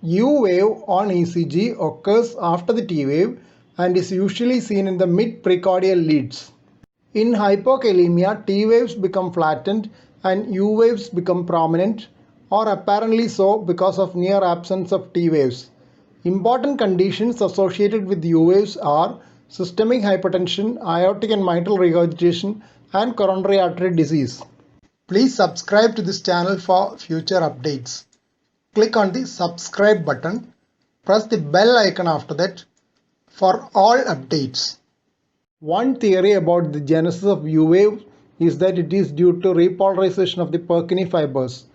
U wave on ECG occurs after the T wave and is usually seen in the mid-precordial leads. In hypokalemia, T waves become flattened and U waves become prominent, or apparently so because of near absence of T waves. Important conditions associated with U waves are systemic hypertension, aortic and mitral regurgitation, and coronary artery disease. Please subscribe to this channel for future updates. Click on the subscribe button. Press the bell icon after that for all updates. One theory about the genesis of U wave is that it is due to repolarization of the Purkinje fibers.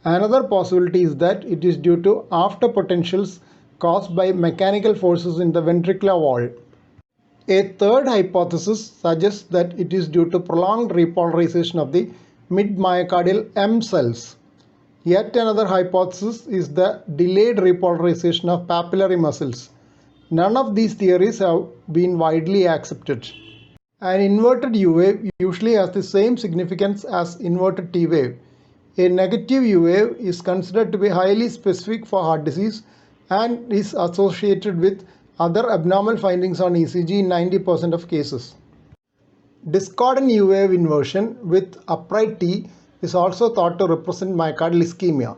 Another possibility is that it is due to after potentials caused by mechanical forces in the ventricular wall. A third hypothesis suggests that it is due to prolonged repolarization of the mid-myocardial M cells. Yet another hypothesis is the delayed repolarization of papillary muscles. None of these theories have been widely accepted. An inverted U wave usually has the same significance as inverted T wave. A negative U wave is considered to be highly specific for heart disease and is associated with other abnormal findings on ECG in 90% of cases. Discordant U wave inversion with upright T is also thought to represent myocardial ischemia.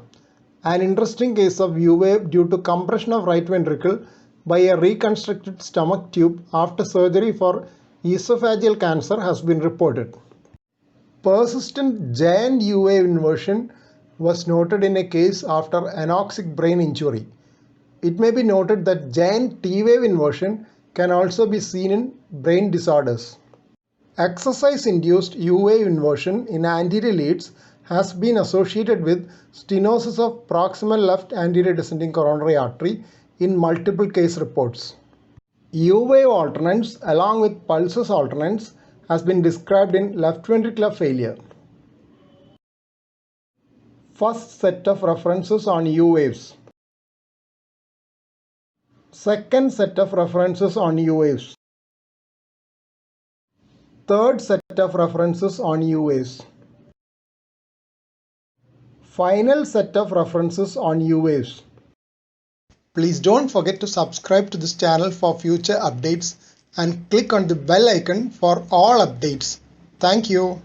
An interesting case of U wave due to compression of right ventricle by a reconstructed stomach tube after surgery for esophageal cancer has been reported. Persistent giant U wave inversion was noted in a case after anoxic brain injury. It may be noted that giant T wave inversion can also be seen in brain disorders. Exercise-induced U wave inversion in anterior leads has been associated with stenosis of proximal left anterior descending coronary artery in multiple case reports. U wave alternance along with pulsus alternance has been described in left ventricular failure. First set of references on U waves. Second set of references on U waves. Third set of references on U waves. Final set of references on U waves. Please don't forget to subscribe to this channel for future updates and click on the bell icon for all updates. Thank you.